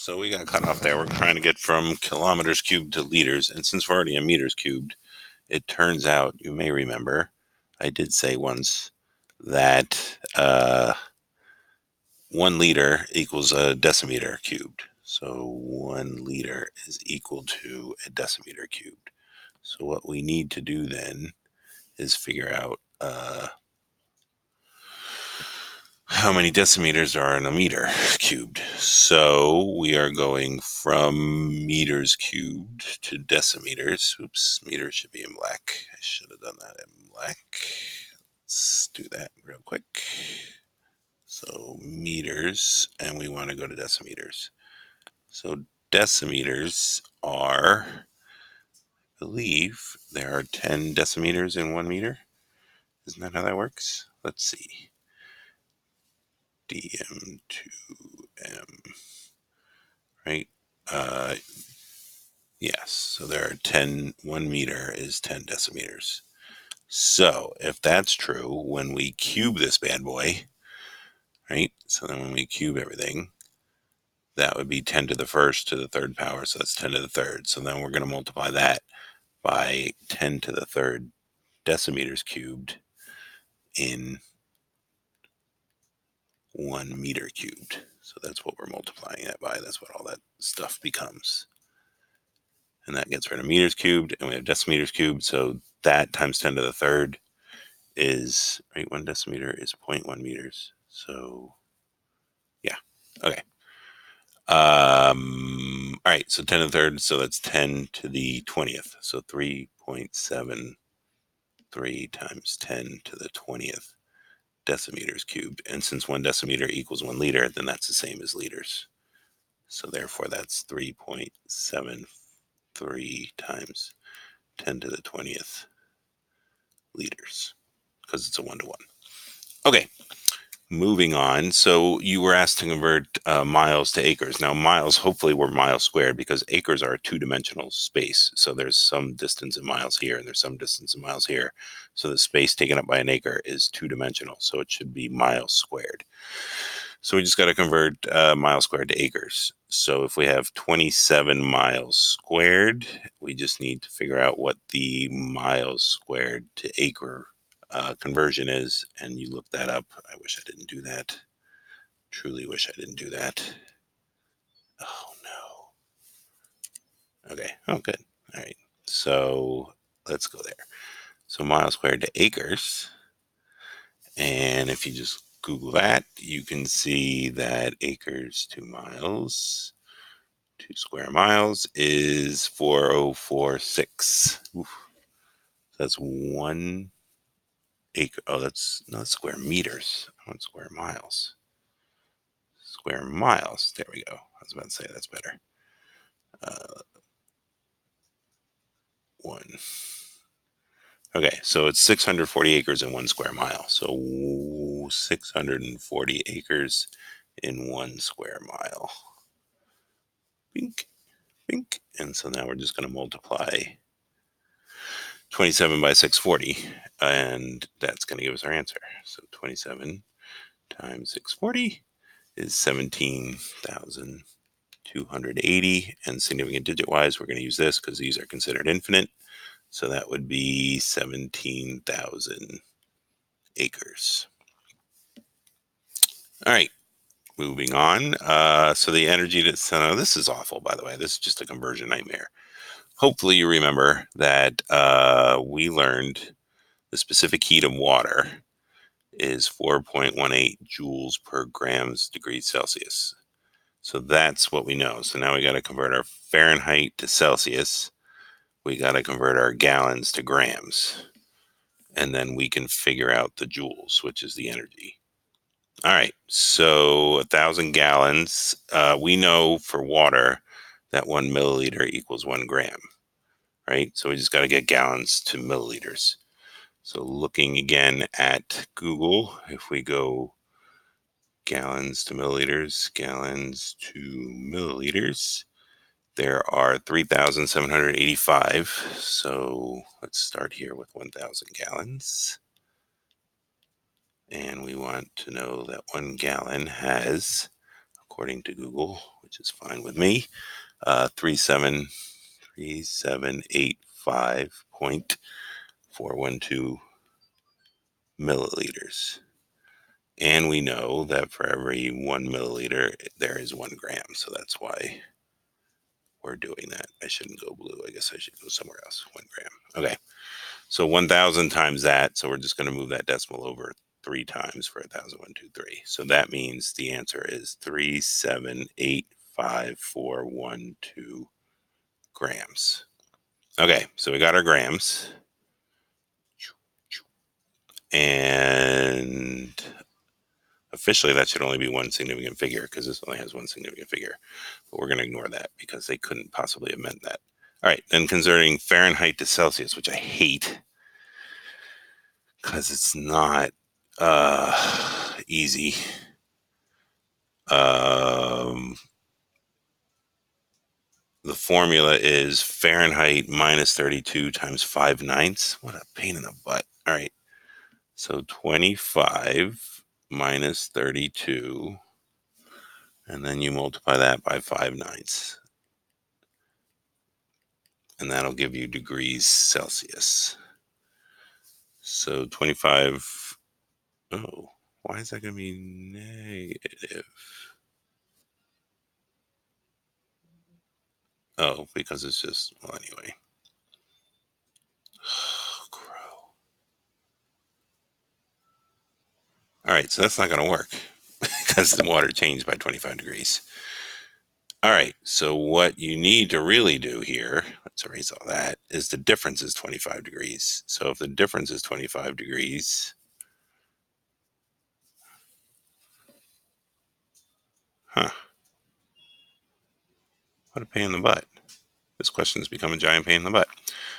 So we got cut off there. We're trying to get from kilometers cubed to liters. And since we're already in meters cubed, it turns out, you may remember, I did say once that 1 liter equals a decimeter cubed. So 1 liter is equal to a decimeter cubed. So what we need to do then is figure out how many decimeters are in a meter cubed. So we are going from meters cubed to decimeters. Oops, meters should be in black. I should have done that in black. Let's do that real quick. So meters, and we want to go to decimeters. So decimeters are, I believe there are 10 decimeters in 1 meter. Isn't that how that works? Let's see. DM2M, right? Yes, so there are 10, 1 meter is 10 decimeters. So if that's true, when we cube this bad boy, right? So then when we cube everything, that would be 10 to the first to the third power. So that's 10 to the third. So then we're going to multiply that by 10 to the third decimeters cubed in 1 meter cubed. So that's what we're multiplying that by. That's what all that stuff becomes. And that gets rid of meters cubed, and we have decimeters cubed. So that times 10 to the third is, right, 1 decimeter is 0.1 meters. So, yeah. Okay. All right. So 10 to the third. So that's 10 to the 20th. So 3.73 times 10 to the 20th decimeters cubed. And since 1 decimeter equals 1 liter, then that's the same as liters. So therefore, that's 3.73 times 10 to the 20th liters, because it's a 1-to-1. Okay, moving on. So you were asked to convert miles to acres. Now miles, hopefully were miles squared, because acres are a 2-dimensional space. So there's some distance in miles here and there's some distance in miles here. So the space taken up by an acre is 2-dimensional. So it should be miles squared. So we just got to convert miles squared to acres. So if we have 27 miles squared, we just need to figure out what the miles squared to acre conversion is. And you look that up. I wish I didn't do that. Truly wish I didn't do that. Oh, no. Okay. Oh, good. All right. So let's go there. So miles squared to acres. And if you just Google that, you can see that acres to miles, 2 square miles is 4046. Oof. That's 1 acre. Oh, that's not square meters. I want square miles. Square miles. There we go. I was about to say that's better. 1. Okay, so it's 640 acres in 1 square mile. So 640 acres in 1 square mile. Bink, bink. And so now we're just going to multiply 27 by 640, and that's going to give us our answer. So 27 times 640 is 17,280, and significant digit wise, we're going to use this because these are considered infinite. So that would be 17,000 acres. All right, moving on. So the energy to, so this is awful, by the way. This is just a conversion nightmare. Hopefully you remember that we learned the specific heat of water is 4.18 joules per grams degrees Celsius. So that's what we know. So now we got to convert our Fahrenheit to Celsius. We got to convert our gallons to grams. And then we can figure out the joules, which is the energy. All right. So 1,000 gallons. We know for water that 1 milliliter equals 1 gram, right? So we just got to get gallons to milliliters. So looking again at Google, if we go gallons to milliliters, there are 3,785. So let's start here with 1,000 gallons. And we want to know that 1 gallon has, according to Google, which is fine with me. 3785.412 milliliters. And we know that for every 1 milliliter, there is 1 gram. So that's why we're doing that. I shouldn't go blue. I guess I should go somewhere else. 1 gram. Okay. So 1,000 times that. So we're just going to move that decimal over 3 times for 1,000, So that means the answer is 3785412 grams. Okay. So we got our grams. And officially, that should only be one significant figure because this only has one significant figure. But we're going to ignore that because they couldn't possibly amend that. All right. Then converting Fahrenheit to Celsius, which I hate because it's not easy. The formula is Fahrenheit minus 32 times 5/9. What a pain in the butt. All right. So 25 minus 32. And then you multiply that by 5/9. And that'll give you degrees Celsius. So 25. Oh, why is that going to be negative? Oh, because it's just, well, anyway. Oh, crow. All right, so that's not going to work because the water changed by 25 degrees. All right, so what you need to really do here, let's erase all that, is the difference is 25 degrees. So if the difference is 25 degrees, what a pain in the butt. This question has become a giant pain in the butt.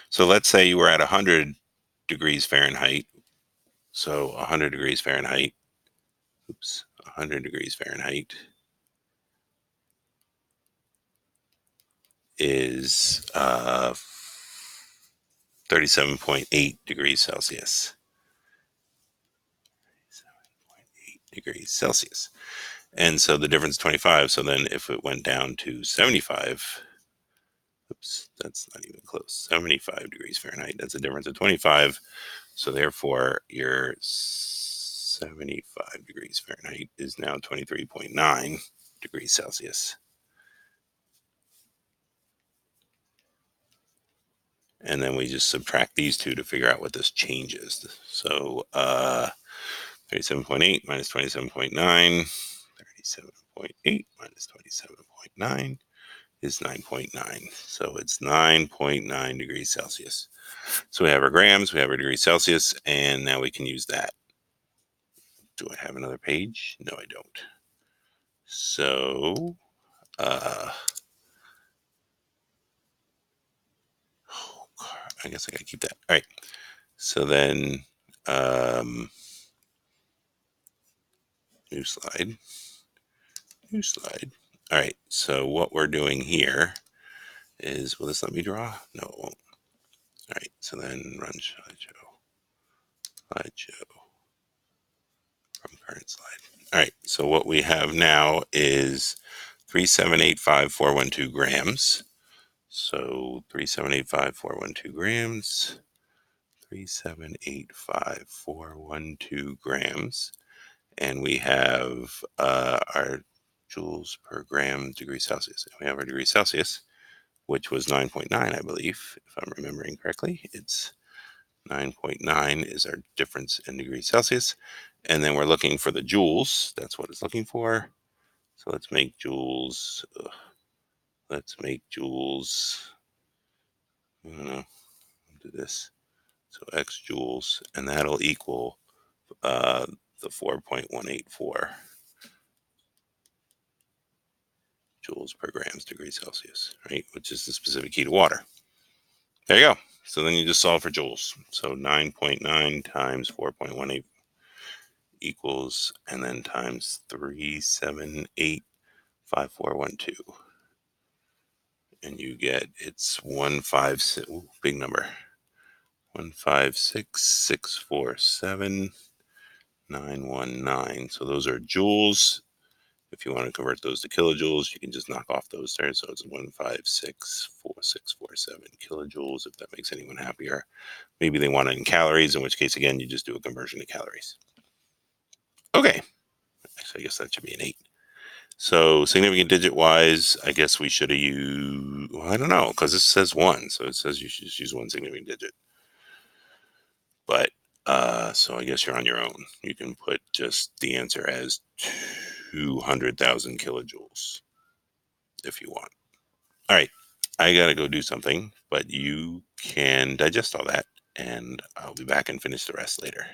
So let's say you were at 100 degrees Fahrenheit. So 100 degrees Fahrenheit. 100 degrees Fahrenheit is 37.8 degrees Celsius. 37.8 degrees Celsius. And so the difference is 25. So then if it went down to 75, that's not even close. 75 degrees Fahrenheit. That's a difference of 25. So therefore, your 75 degrees Fahrenheit is now 23.9 degrees Celsius. And then we just subtract these two to figure out what this change is. So 37.8 minus 27.9, 37.8 minus 27.9 is 9.9. So it's 9.9 degrees Celsius. So we have our grams, we have our degrees Celsius, and now we can use that. Do I have another page? No, I don't. So, I guess I gotta keep that. All right. So then, new slide. New slide. All right. So what we're doing here is, will this let me draw? No, it won't. All right. So then run slideshow. Slideshow from current slide. All right. So what we have now is 3785412 grams. So 3785412 grams. 3785412 grams. And we have our joules per gram degree Celsius. And we have our degree Celsius, which was 9.9, I believe, if I'm remembering correctly. It's 9.9 is our difference in degrees Celsius. And then we're looking for the joules. That's what it's looking for. So let's make joules. Let's make joules. I don't know. I'll do this. So x joules, and that'll equal the 4.184 joules per grams degrees Celsius, right? Which is the specific heat of water. There you go. So then you just solve for joules. So 9.9 times 4.18 equals, and then times 3785412. And you get, it's 156, big number, 156,647,919. So those are joules. If you want to convert those to kilojoules, you can just knock off those there. So it's 1564647 kilojoules, if that makes anyone happier. Maybe they want it in calories, in which case, again, you just do a conversion to calories. Okay. So I guess that should be an 8. So significant digit wise, I guess we should have used, well, I don't know, because this says 1. So it says you should just use one significant digit. But so I guess you're on your own. You can put just the answer as 200,000 kilojoules if you want. All right, I gotta go do something, but you can digest all that, and I'll be back and finish the rest later.